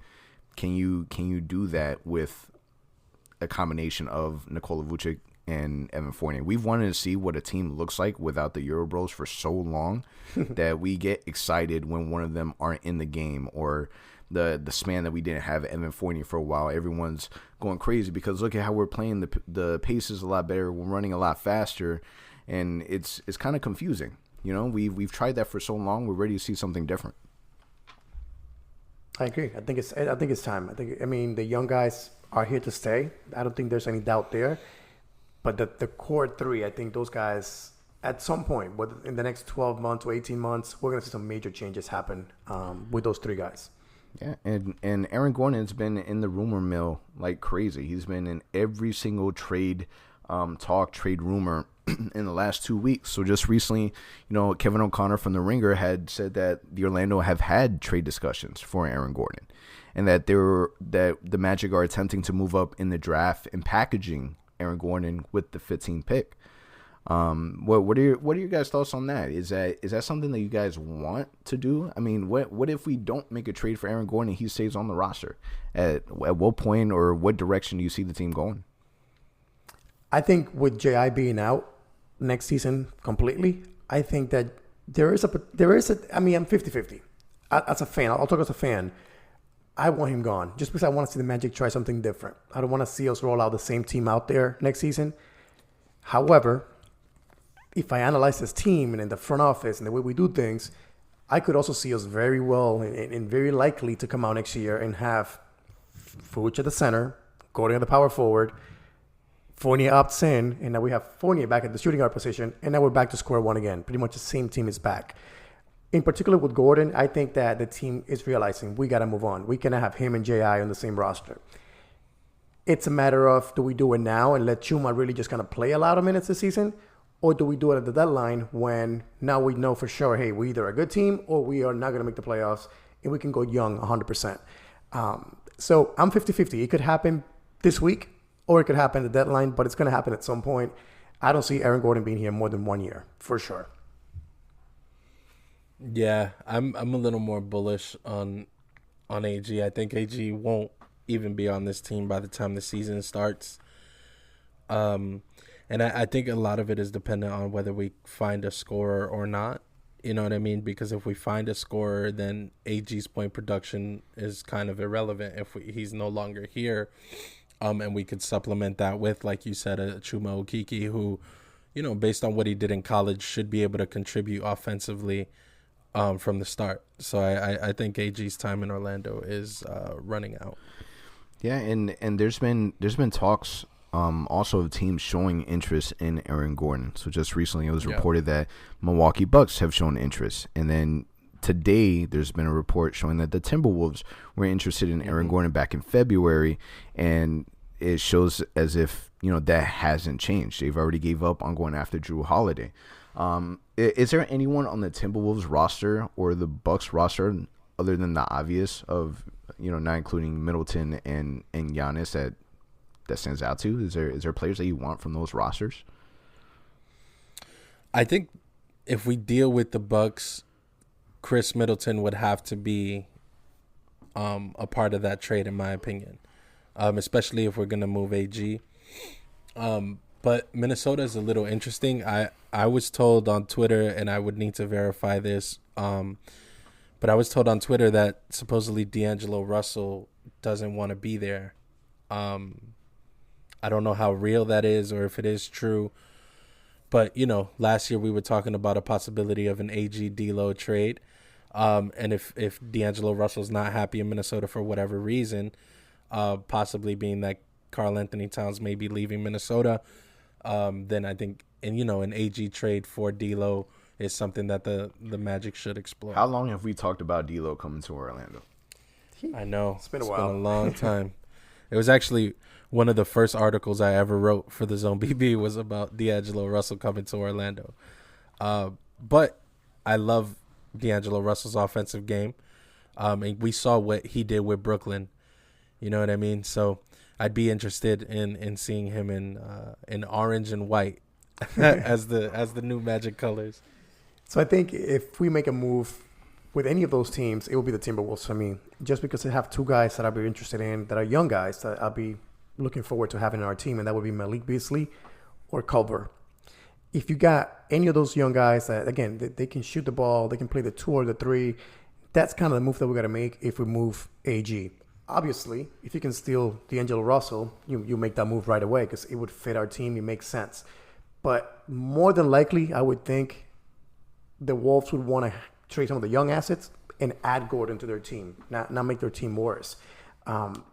Can you do that with a combination of Nikola Vucevic and Evan Fournier? We've wanted to see what a team looks like without the Euro Bros for so long that we get excited when one of them aren't in the game, or the span that we didn't have Evan Fournier for a while. Everyone's going crazy because look at how we're playing. The pace is a lot better. We're running a lot faster, and it's kind of confusing. We've tried that for so long. We're ready to see something different. I agree. I think it's time. The young guys are here to stay. I don't think there's any doubt there. But the core three, I think those guys, at some point, whether in the next 12 months or 18 months, we're going to see some major changes happen with those three guys. Yeah, and Aaron Gordon's been in the rumor mill like crazy. He's been in every single trade rumor in the last 2 weeks. So just recently, Kevin O'Connor from The Ringer had said that the Orlando have had trade discussions for Aaron Gordon, and that the Magic are attempting to move up in the draft and packaging Aaron Gordon with the 15th pick. What are your guys' thoughts on that? Is that something that you guys want to do? I mean, what if we don't make a trade for Aaron Gordon and he stays on the roster? At what point or what direction do you see the team going? I think with J.I. being out next season completely, I think that there is a. I mean, I'm 50-50. As a fan, I'll talk as a fan. I want him gone just because I want to see the Magic try something different. I don't want to see us roll out the same team out there next season. However, if I analyze this team and in the front office and the way we do things, I could also see us very well and very likely to come out next year and have Fultz at the center, Gordon at the power forward, Fournier opts in, and now we have Fournier back at the shooting guard position, and now we're back to square one again. Pretty much the same team is back. In particular with Gordon, I think that the team is realizing we got to move on. We cannot have him and J.I. on the same roster. It's a matter of, do we do it now and let Chuma really just kind of play a lot of minutes this season? Or do we do it at the deadline when now we know for sure, hey, we're either a good team or we are not going to make the playoffs and we can go young 100%. So I'm 50-50. It could happen this week or it could happen at the deadline, but it's going to happen at some point. I don't see Aaron Gordon being here more than 1 year, for sure. Yeah, I'm a little more bullish on AG. I think AG won't even be on this team by the time the season starts. And I think a lot of it is dependent on whether we find a scorer or not. You know what I mean? Because if we find a scorer, then AG's point production is kind of irrelevant if he's no longer here. And we could supplement that with, like you said, a Chuma Okeke who, you know, based on what he did in college, should be able to contribute offensively from the start. So I think AG's time in Orlando is running out. Yeah, and there's been talks also of teams showing interest in Aaron Gordon. So just recently it was reported that Milwaukee Bucks have shown interest. And then today there's been a report showing that the Timberwolves were interested in Aaron Gordon back in February. And it shows as if, you know, that hasn't changed. They've already gave up on going after Drew Holiday. Is there anyone on the Timberwolves roster or the Bucks roster other than the obvious of, you know, not including Middleton and Giannis that stands out to? Is there players that you want from those rosters? I think if we deal with the Bucks, Chris Middleton would have to be a part of that trade, in my opinion, especially if we're going to move AG. But Minnesota is a little interesting. I was told on Twitter, and I would need to verify this, but I was told on Twitter that supposedly D'Angelo Russell doesn't want to be there. I don't know how real that is or if it is true. But, you know, last year we were talking about a possibility of an AG D'Lo trade. And if D'Angelo Russell's not happy in Minnesota for whatever reason, possibly being that Karl Anthony Towns may be leaving Minnesota, then I think, and you know, an AG trade for D'Lo is something that the Magic should explore. How long have we talked about D'Lo coming to Orlando? I know. It's been a while. Been a long time. It was actually one of the first articles I ever wrote for the ZoneBB was about D'Angelo Russell coming to Orlando. But I love D'Angelo Russell's offensive game. And we saw what he did with Brooklyn. You know what I mean? So I'd be interested in seeing him in orange and white as the new Magic colors. So I think if we make a move with any of those teams, it will be the Timberwolves for me. Just because they have two guys that I'll be interested in that are young guys that I'll be looking forward to having in our team, and that would be Malik Beasley or Culver. If you got any of those young guys that, again, they can shoot the ball, they can play the 2 or the 3, that's kind of the move that we got to make if we move AG. Obviously, if you can steal D'Angelo Russell, you make that move right away because it would fit our team. It makes sense. But more than likely, I would think the Wolves would want to trade some of the young assets and add Gordon to their team, not make their team worse.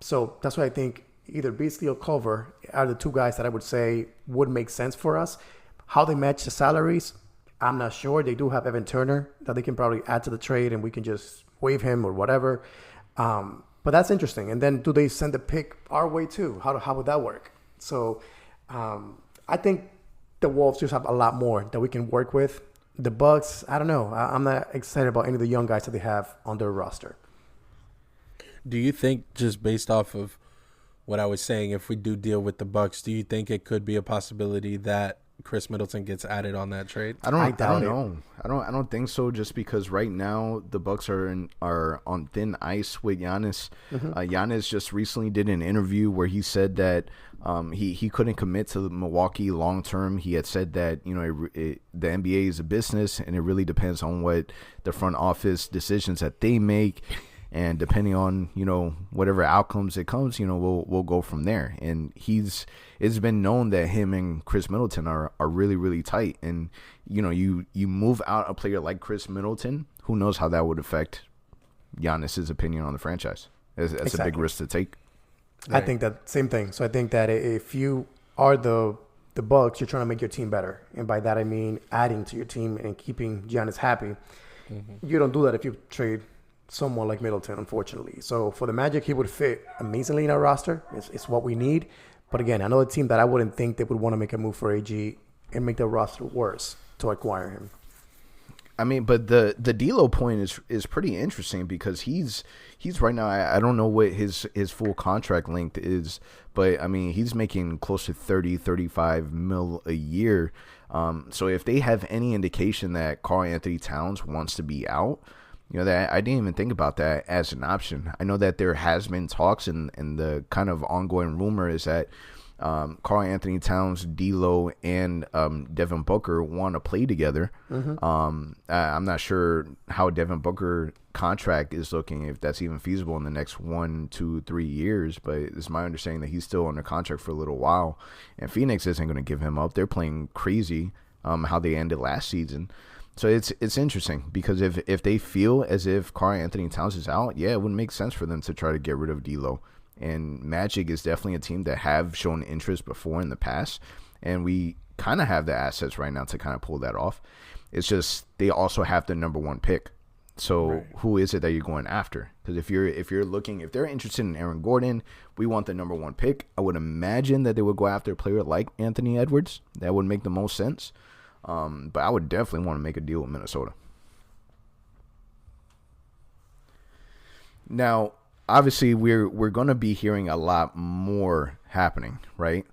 So that's why I think either Beasley or Culver are the two guys that I would say would make sense for us. How they match the salaries, I'm not sure. They do have Evan Turner that they can probably add to the trade, and we can just waive him or whatever. But that's interesting. And then do they send the pick our way too? How would that work? So I think the Wolves just have a lot more that we can work with. The Bucks, I don't know. I'm not excited about any of the young guys that they have on their roster. Do you think, just based off of what I was saying, if we do deal with the Bucks, do you think it could be a possibility that Chris Middleton gets added on that trade? I doubt don't it. know. I don't think so. Just because right now the Bucks are on thin ice with Giannis. Giannis just recently did an interview where he said that he couldn't commit to Milwaukee long term. He had said that the NBA is a business and it really depends on what the front office decisions that they make. And depending on, whatever outcomes it comes, we'll go from there. And it's been known that him and Chris Middleton are really, really tight. And, you move out a player like Chris Middleton, who knows how that would affect Giannis's opinion on the franchise. That's Exactly. a big risk to take. I think that same thing. So I think that if you are the Bucks, you're trying to make your team better. And by that, I mean adding to your team and keeping Giannis happy. You don't do that if you trade someone like Middleton, unfortunately. So for the Magic, he would fit amazingly in our roster. It's what we need. But again, another team that I wouldn't think they would want to make a move for AG and make the roster worse to acquire him. I mean, but the D'Lo point is pretty interesting because he's right now. I don't know what his full contract length is, but I mean he's making close to 35 mil a year. So if they have any indication that Karl Anthony Towns wants to be out, that I didn't even think about that as an option. I know that there has been talks, and the kind of ongoing rumor is that Karl Anthony Towns, D'Lo, and Devin Booker want to play together. I'm not sure how Devin Booker contract is looking, if that's even feasible in the next 1, 2, 3 years. But it's my understanding that he's still under contract for a little while, and Phoenix isn't going to give him up. They're playing crazy how they ended last season. So it's interesting because if they feel as if Karl Anthony Towns is out, it wouldn't make sense for them to try to get rid of D'Lo. And Magic is definitely a team that have shown interest before in the past, and we kind of have the assets right now to kind of pull that off. It's just they also have the number 1 pick. So right. Who is it that you're going after? Because if they're interested in Aaron Gordon, we want the number 1 pick. I would imagine that they would go after a player like Anthony Edwards. That would make the most sense. But I would definitely want to make a deal with Minnesota. Now, obviously, we're going to be hearing a lot more happening, right?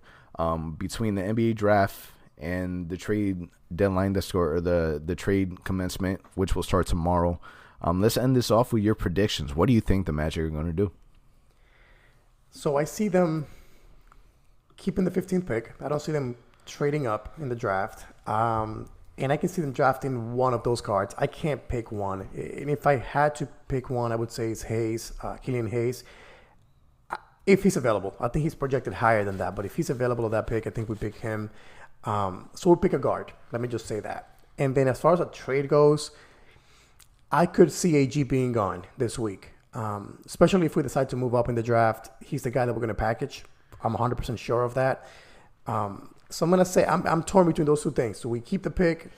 Between the NBA draft and the trade deadline, the trade commencement, which will start tomorrow. Let's end this off with your predictions. What do you think the Magic are going to do? So I see them keeping the 15th pick. I don't see them trading up in the draft. And I can see them drafting one of those cards. I can't pick one. And if I had to pick one, I would say it's Hayes, Killian Hayes. If he's available. I think he's projected higher than that. But if he's available at that pick, I think we pick him. So we'll pick a guard. Let me just say that. And then as far as a trade goes, I could see AG being gone this week. Especially if we decide to move up in the draft. He's the guy that we're going to package. I'm 100% sure of that. So I'm going to say I'm torn between those two things. Do we keep the pick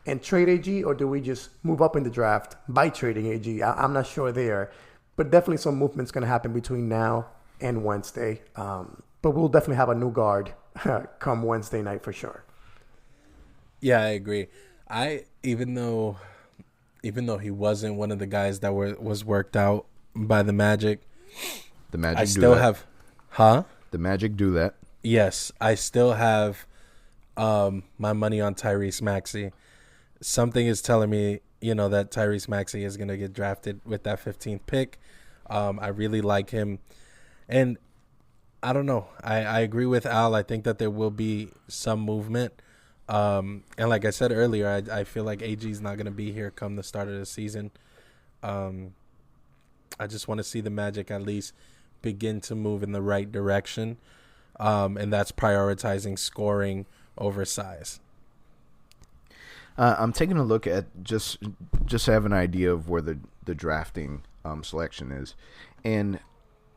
and trade AG, or do we just move up in the draft by trading AG? I'm not sure there. But definitely some movement's going to happen between now and Wednesday. But we'll definitely have a new guard come Wednesday night for sure. Yeah, I agree. Even though he wasn't one of the guys that was worked out by the Magic, I still have, The Magic do that. Yes, I still have my money on Tyrese Maxey. Something is telling me, that Tyrese Maxey is going to get drafted with that 15th pick. I really like him. And I don't know. I agree with Al. I think that there will be some movement. And like I said earlier, I feel like AG is not going to be here come the start of the season. I just want to see the Magic at least begin to move in the right direction. And that's prioritizing scoring over size. I'm taking a look at just to have an idea of where the drafting selection is. And,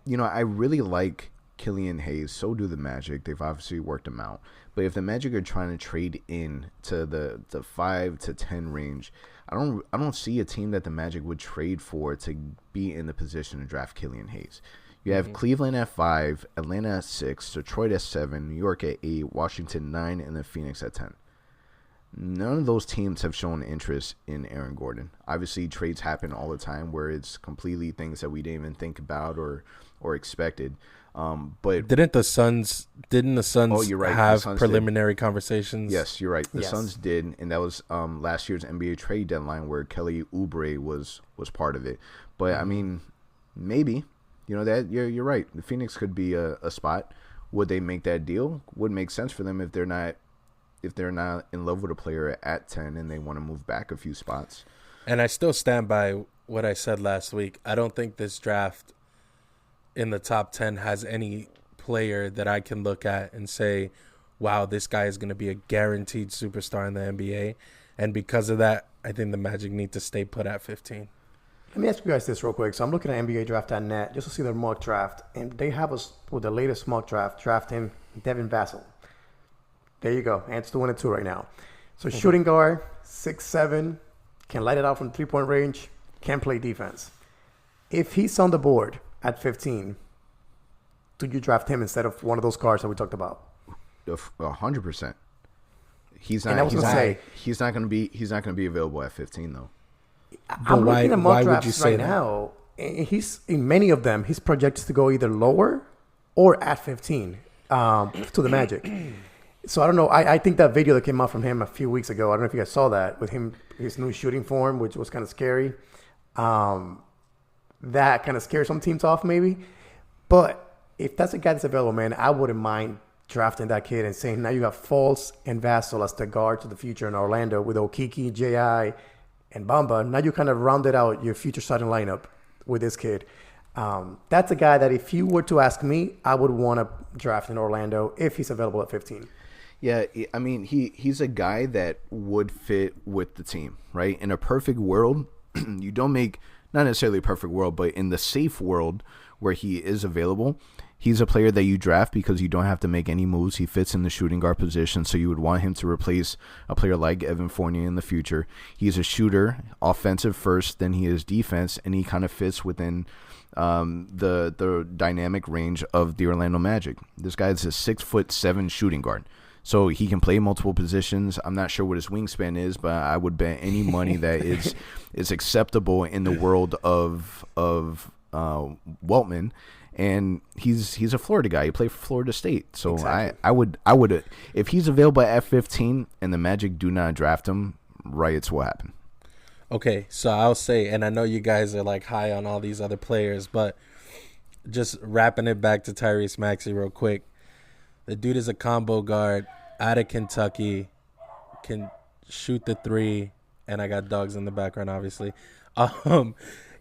I really like Killian Hayes. So do the Magic. They've obviously worked him out. But if the Magic are trying to trade in to the 5 to 10 range, I don't see a team that the Magic would trade for to be in the position to draft Killian Hayes. You have Cleveland at 5, Atlanta at 6, Detroit at 7, New York at 8, Washington 9, and then Phoenix at 10. None of those teams have shown interest in Aaron Gordon. Obviously, trades happen all the time where it's completely things that we didn't even think about or expected. But didn't the Suns you're right. have The Suns preliminary conversations? Yes, you're right. The Yes. Suns did, and that was last year's NBA trade deadline where Kelly Oubre was part of it. But I mean, maybe that you're right. The Phoenix could be a spot. Would they make that deal? Would make sense for them if they're not in love with a player at 10 and they want to move back a few spots. And I still stand by what I said last week. I don't think this draft in the top 10 has any player that I can look at and say, wow, this guy is going to be a guaranteed superstar in the NBA. And because of that, I think the Magic need to stay put at 15. Let me ask you guys this real quick. So I'm looking at NBADraft.net just to see their mock draft, and they have us with the latest mock draft drafting Devin Vassell. There you go. Ant's 2-2 right now. So shooting guard, 6'7", can light it out from 3-point range, can play defense. If he's on the board at 15, do you draft him instead of one of those cards that we talked about? 100%. He's And I not. was He's gonna not. say- He's not going to be. He's not going to be available at 15 though. I'm why- looking at why mock would drafts you say right that? now, and he's in many of them. He's projected to go either lower or at 15 to the Magic. So I don't know. I think that video that came out from him a few weeks ago, I don't know if you guys saw that, with him, his new shooting form, which was kind of scary. That kind of scares some teams off maybe. But if that's a guy that's available, man, I wouldn't mind drafting that kid and saying now you got Fultz and Vassell as the guard to the future in Orlando with Okiki, J.I., and Bamba. Now you kind of rounded out your future starting lineup with this kid. That's a guy that if you were to ask me, I would want to draft in Orlando if he's available at 15. Yeah, I mean, he's a guy that would fit with the team, right? In a perfect world, you don't make, not necessarily a perfect world, but in the safe world where he is available, he's a player that you draft because you don't have to make any moves. He fits in the shooting guard position, so you would want him to replace a player like Evan Fournier in the future. He's a shooter, offensive first, then he is defense, and he kind of fits within the dynamic range of the Orlando Magic. This guy is a 6'7" shooting guard. So he can play multiple positions. I'm not sure what his wingspan is, but I would bet any money that is acceptable in the world of Weltman. And he's a Florida guy. He played for Florida State. So exactly. I would if he's available at 15 and the Magic do not draft him, riots will happen. Okay, so I'll say, and I know you guys are like high on all these other players, but just wrapping it back to Tyrese Maxey real quick. The dude is a combo guard out of Kentucky, can shoot the three, and I got dogs in the background, obviously.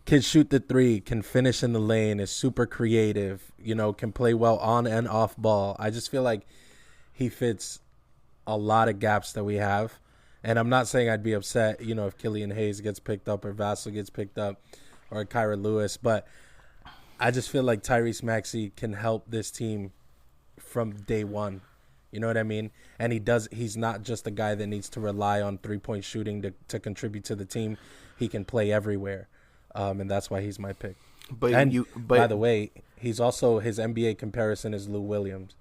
Can shoot the three, can finish in the lane, is super creative, can play well on and off ball. I just feel like he fits a lot of gaps that we have. And I'm not saying I'd be upset, if Killian Hayes gets picked up or Vassell gets picked up or Kyra Lewis, but I just feel like Tyrese Maxey can help this team from day one. You know what I mean? And he's not just a guy that needs to rely on 3-point shooting to contribute to the team. He can play everywhere. And that's why he's my pick. But by the way, he's also, his NBA comparison is Lou Williams.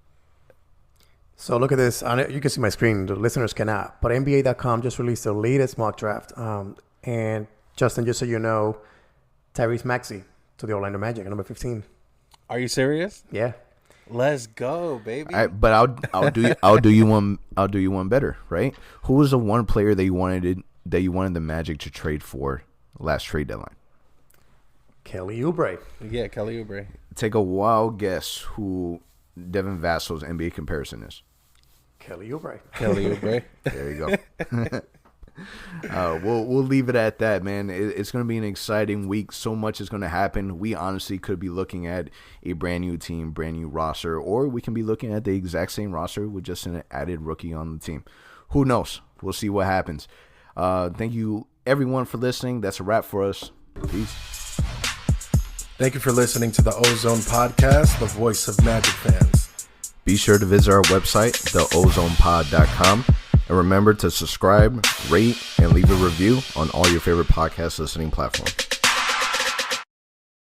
So look at this. You can see my screen. The listeners cannot. But NBA.com just released their latest mock draft. And Justin, just so you know, Tyrese Maxey to the Orlando Magic at number 15. Are you serious? Yeah. Let's go, baby. But I'll do you one better, right? Who was the one player that you wanted the Magic to trade for last trade deadline? Kelly Oubre. Yeah, Kelly Oubre. Take a wild guess who Devin Vassell's NBA comparison is. Kelly Oubre. There you go. We'll leave it at that, man. It's going to be an exciting week. So much is going to happen. We honestly could be looking at a brand new team, brand new roster, or we can be looking at the exact same roster with just an added rookie on the team. Who knows? We'll see what happens. Thank you, everyone, for listening. That's a wrap for us. Peace. Thank you for listening to the OZone podcast, the voice of Magic fans. Be sure to visit our website, theozonepod.com. And remember to subscribe, rate, and leave a review on all your favorite podcast listening platforms.